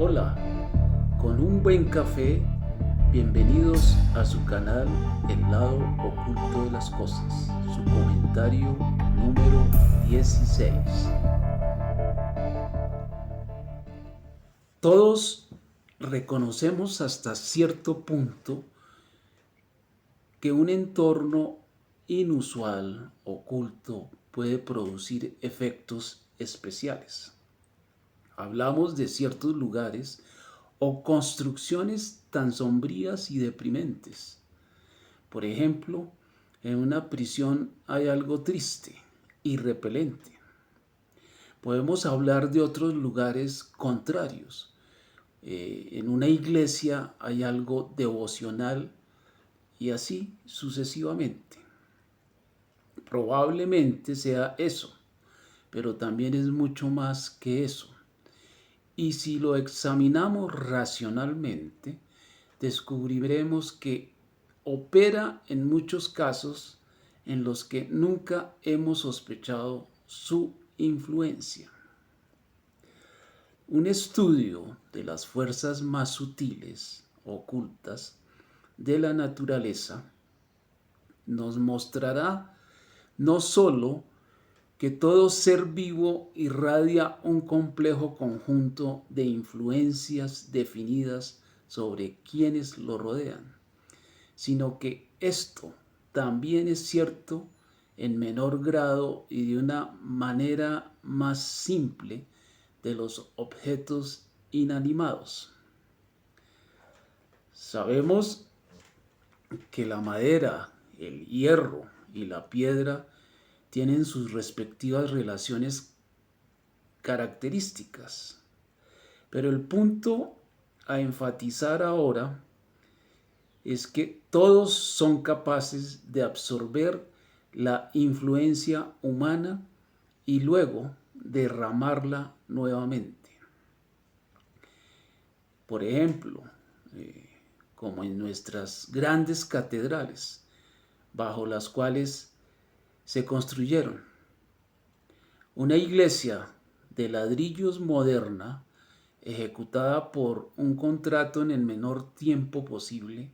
Hola, con un buen café, bienvenidos a su canal El lado oculto de las cosas, su comentario número 16. Todos reconocemos hasta cierto punto que un entorno inusual, oculto, puede producir efectos especiales. Hablamos de ciertos lugares o construcciones tan sombrías y deprimentes. Por ejemplo, en una prisión hay algo triste y repelente. Podemos hablar de otros lugares contrarios. En una iglesia hay algo devocional y así sucesivamente. Probablemente sea eso, pero también es mucho más que eso. Y si lo examinamos racionalmente, descubriremos que opera en muchos casos en los que nunca hemos sospechado su influencia. Un estudio de las fuerzas más sutiles, ocultas, de la naturaleza nos mostrará no sólo que todo ser vivo irradia un complejo conjunto de influencias definidas sobre quienes lo rodean, sino que esto también es cierto en menor grado y de una manera más simple de los objetos inanimados. Sabemos que la madera, el hierro y la piedra tienen sus respectivas relaciones características, pero el punto a enfatizar ahora es que todos son capaces de absorber la influencia humana y luego derramarla nuevamente. Por ejemplo, como en nuestras grandes catedrales, bajo las cuales se construyeron. Una iglesia de ladrillos moderna, ejecutada por un contrato en el menor tiempo posible,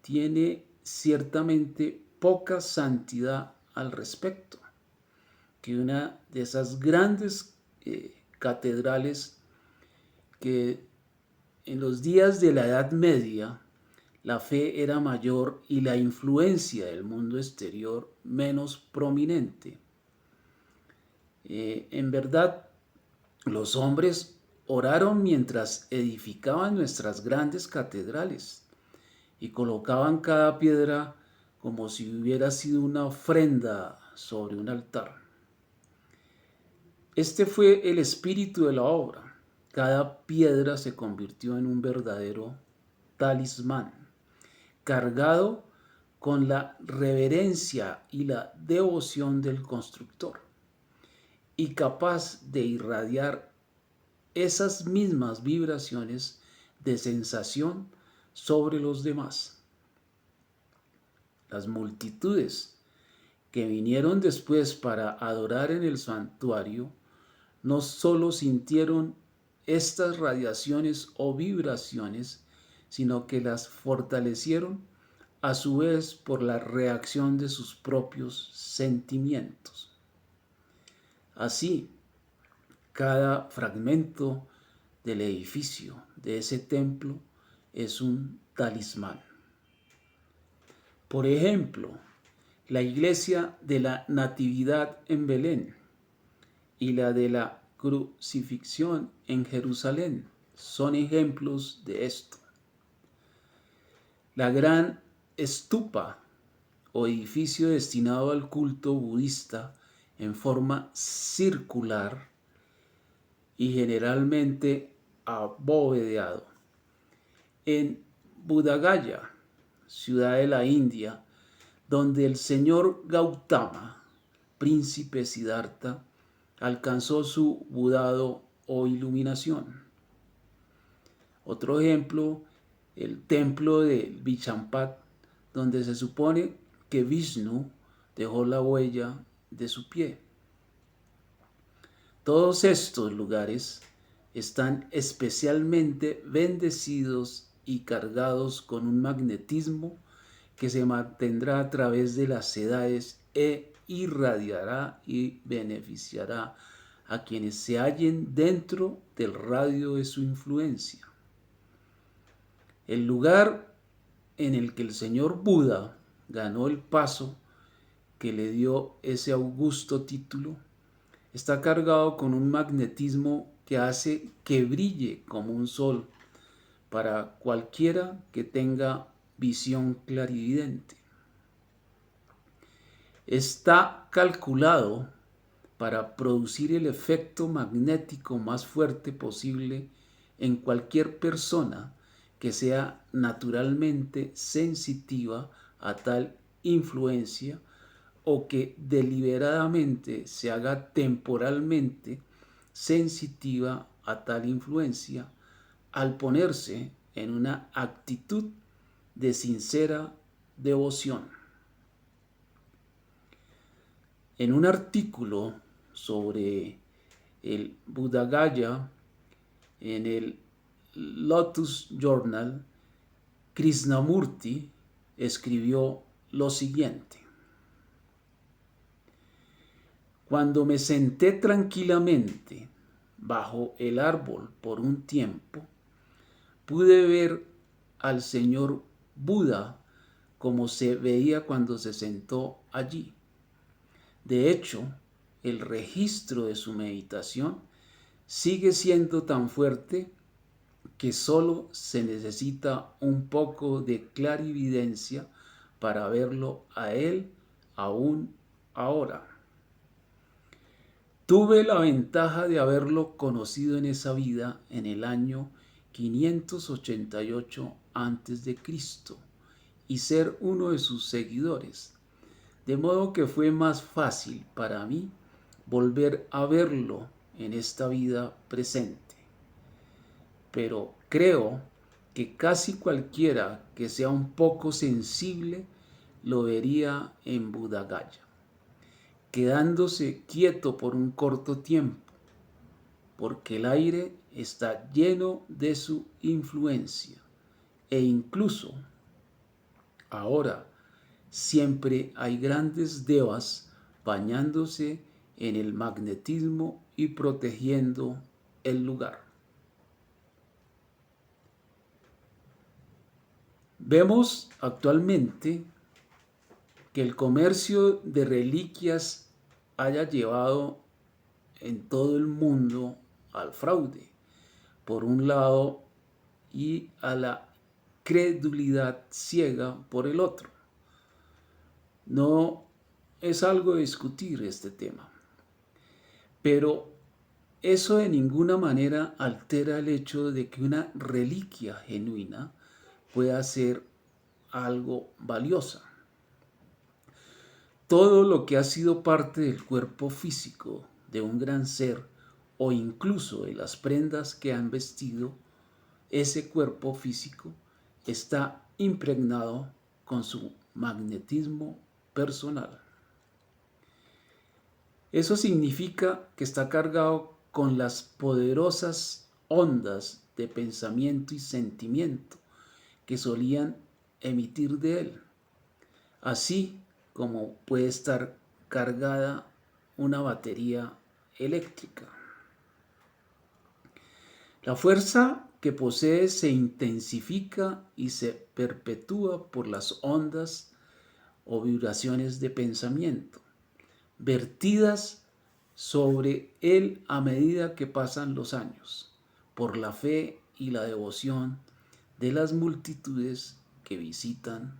tiene ciertamente poca santidad al respecto que una de esas grandes catedrales que en los días de la Edad Media la fe era mayor y la influencia del mundo exterior menos prominente. En verdad, los hombres oraron mientras edificaban nuestras grandes catedrales y colocaban cada piedra como si hubiera sido una ofrenda sobre un altar. Este fue el espíritu de la obra. Cada piedra se convirtió en un verdadero talismán, cargado con la reverencia y la devoción del constructor, y capaz de irradiar esas mismas vibraciones de sensación sobre los demás. Las multitudes que vinieron después para adorar en el santuario no solo sintieron estas radiaciones o vibraciones, sino que las fortalecieron a su vez por la reacción de sus propios sentimientos. Así, cada fragmento del edificio de ese templo es un talismán. Por ejemplo, la iglesia de la Natividad en Belén y la de la Crucifixión en Jerusalén son ejemplos de esto. La gran estupa o edificio destinado al culto budista en forma circular y generalmente abovedeado. En Buddha Gaya, ciudad de la India, donde el señor Gautama, príncipe Siddhartha, alcanzó su budado o iluminación. Otro ejemplo, el templo de Vichampat, donde se supone que Vishnu dejó la huella de su pie. Todos estos lugares están especialmente bendecidos y cargados con un magnetismo que se mantendrá a través de las edades e irradiará y beneficiará a quienes se hallen dentro del radio de su influencia. El lugar en el que el señor Buda ganó el paso que le dio ese augusto título está cargado con un magnetismo que hace que brille como un sol para cualquiera que tenga visión clarividente. Está calculado para producir el efecto magnético más fuerte posible en cualquier persona que sea naturalmente sensitiva a tal influencia o que deliberadamente se haga temporalmente sensitiva a tal influencia al ponerse en una actitud de sincera devoción. En un artículo sobre el Buddha Gaya en el Lotus Journal, Krishnamurti escribió lo siguiente: cuando me senté tranquilamente bajo el árbol por un tiempo, pude ver al señor Buda como se veía cuando se sentó allí. De hecho, el registro de su meditación sigue siendo tan fuerte que solo se necesita un poco de clarividencia para verlo a él aún ahora. Tuve la ventaja de haberlo conocido en esa vida en el año 588 a.C. y ser uno de sus seguidores, de modo que fue más fácil para mí volver a verlo en esta vida presente. Pero creo que casi cualquiera que sea un poco sensible lo vería en Buddha Gaya, quedándose quieto por un corto tiempo, porque el aire está lleno de su influencia e incluso ahora siempre hay grandes devas bañándose en el magnetismo y protegiendo el lugar. Vemos actualmente que el comercio de reliquias haya llevado en todo el mundo al fraude, por un lado, y a la credulidad ciega por el otro. No es algo de discutir este tema, pero eso de ninguna manera altera el hecho de que una reliquia genuina pueda ser algo valiosa. Todo lo que ha sido parte del cuerpo físico de un gran ser o incluso de las prendas que han vestido ese cuerpo físico está impregnado con su magnetismo personal. Eso significa que está cargado con las poderosas ondas de pensamiento y sentimiento que solían emitir de él, así como puede estar cargada una batería eléctrica. La fuerza que posee se intensifica y se perpetúa por las ondas o vibraciones de pensamiento, vertidas sobre él a medida que pasan los años, por la fe y la devoción de las multitudes que visitan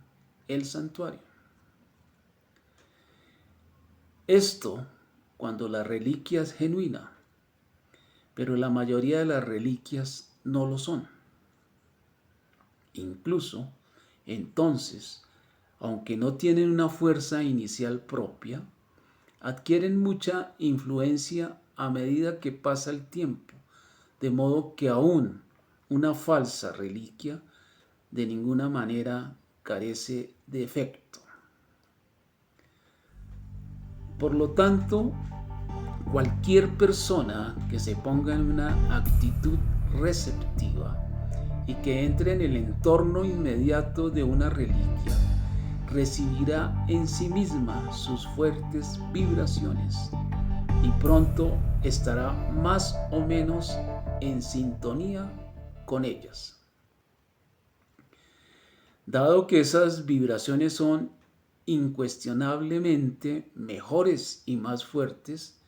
el santuario. Esto cuando la reliquia es genuina, pero la mayoría de las reliquias no lo son. Incluso, entonces, aunque no tienen una fuerza inicial propia, adquieren mucha influencia a medida que pasa el tiempo, de modo que aún una falsa reliquia de ninguna manera carece de efecto. Por lo tanto, cualquier persona que se ponga en una actitud receptiva y que entre en el entorno inmediato de una reliquia, recibirá en sí misma sus fuertes vibraciones y pronto estará más o menos en sintonía con ellas. Dado que esas vibraciones son incuestionablemente mejores y más fuertes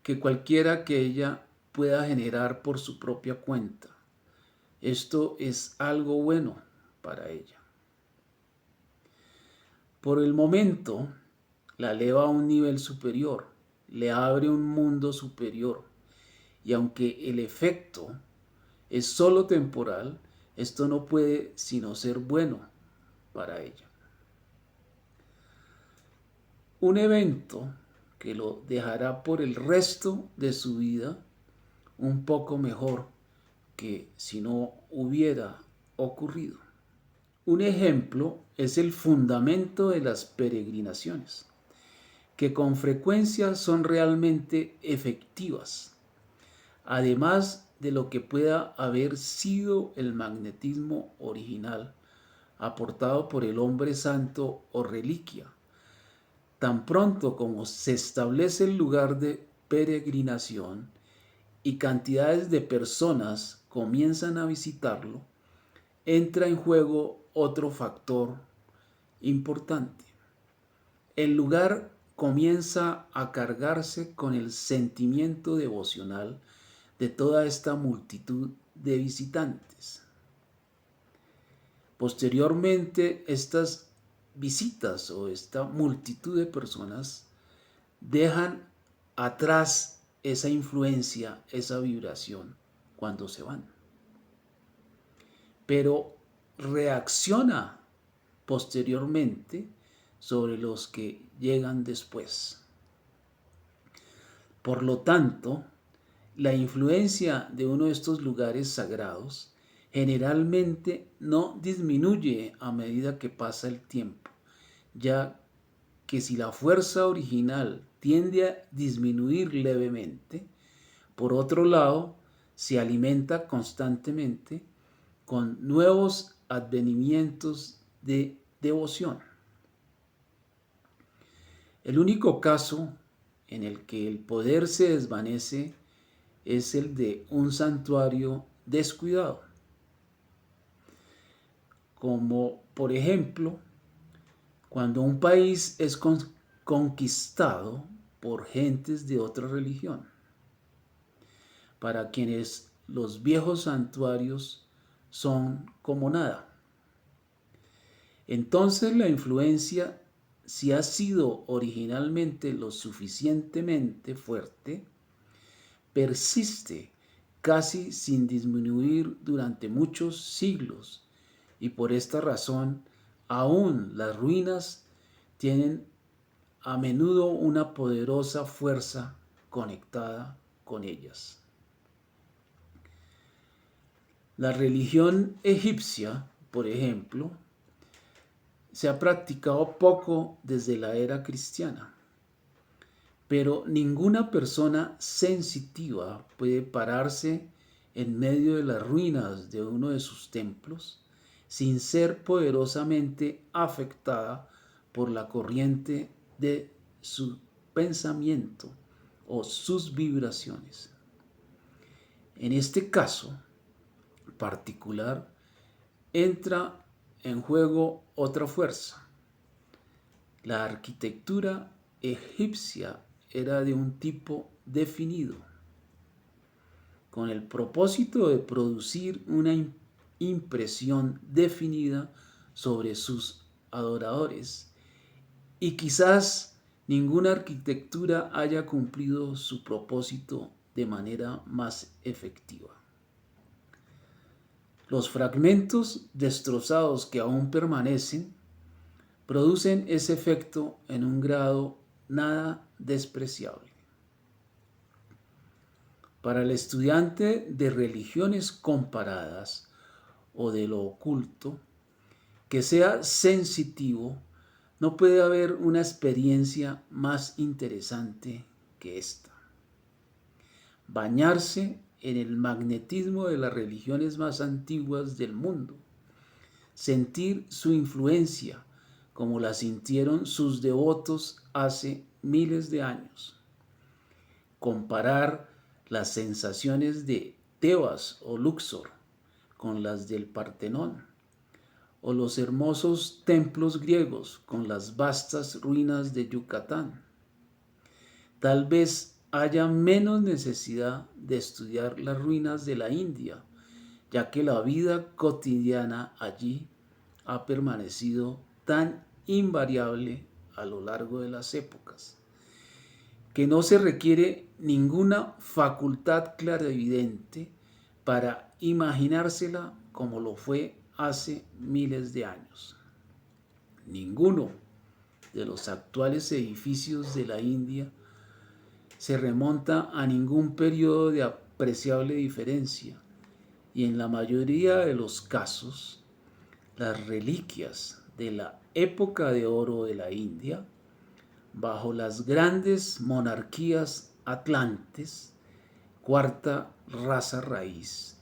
que cualquiera que ella pueda generar por su propia cuenta, esto es algo bueno para ella. Por el momento, la eleva a un nivel superior, le abre un mundo superior, y aunque el efecto es solo temporal, esto no puede sino ser bueno para ella. Un evento que lo dejará por el resto de su vida un poco mejor que si no hubiera ocurrido. Un ejemplo es el fundamento de las peregrinaciones, que con frecuencia son realmente efectivas, además de lo que pueda haber sido el magnetismo original aportado por el hombre santo o reliquia. Tan pronto como se establece el lugar de peregrinación y cantidades de personas comienzan a visitarlo, entra en juego otro factor importante. El lugar comienza a cargarse con el sentimiento devocional de toda esta multitud de visitantes. Posteriormente, estas visitas o esta multitud de personas dejan atrás esa influencia, esa vibración cuando se van. Pero reacciona posteriormente sobre los que llegan después. Por lo tanto, la influencia de uno de estos lugares sagrados generalmente no disminuye a medida que pasa el tiempo, ya que si la fuerza original tiende a disminuir levemente, por otro lado, se alimenta constantemente con nuevos advenimientos de devoción. El único caso en el que el poder se desvanece es el de un santuario descuidado, como por ejemplo cuando un país es conquistado por gentes de otra religión, para quienes los viejos santuarios son como nada. Entonces la influencia, si ha sido originalmente lo suficientemente fuerte, persiste casi sin disminuir durante muchos siglos, y por esta razón aún las ruinas tienen a menudo una poderosa fuerza conectada con ellas. La religión egipcia, por ejemplo, se ha practicado poco desde la era cristiana, pero ninguna persona sensitiva puede pararse en medio de las ruinas de uno de sus templos sin ser poderosamente afectada por la corriente de su pensamiento o sus vibraciones. En este caso particular entra en juego otra fuerza. La arquitectura egipcia era de un tipo definido, con el propósito de producir una impresión definida sobre sus adoradores, y quizás ninguna arquitectura haya cumplido su propósito de manera más efectiva. Los fragmentos destrozados que aún permanecen producen ese efecto en un grado nada despreciable. Para el estudiante de religiones comparadas o de lo oculto, que sea sensitivo, no puede haber una experiencia más interesante que esta. bañarse en el magnetismo de las religiones más antiguas del mundo, sentir su influencia como la sintieron sus devotos hace miles de años, comparar las sensaciones de Tebas o Luxor con las del Partenón, o los hermosos templos griegos con las vastas ruinas de Yucatán. Tal vez haya menos necesidad de estudiar las ruinas de la India, ya que la vida cotidiana allí ha permanecido tan invariable a lo largo de las épocas, que no se requiere ninguna facultad clarividente para imaginársela como lo fue hace miles de años. Ninguno de los actuales edificios de la India se remonta a ningún periodo de apreciable diferencia, y en la mayoría de los casos, las reliquias de la época de oro de la India, bajo las grandes monarquías atlantes, cuarta raza raíz,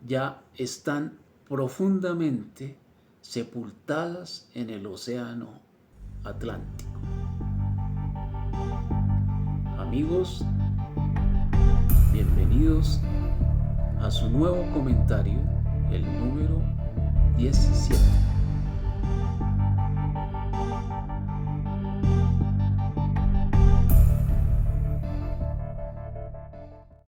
ya están profundamente sepultadas en el océano Atlántico. Amigos, bienvenidos a su nuevo comentario, el número 17.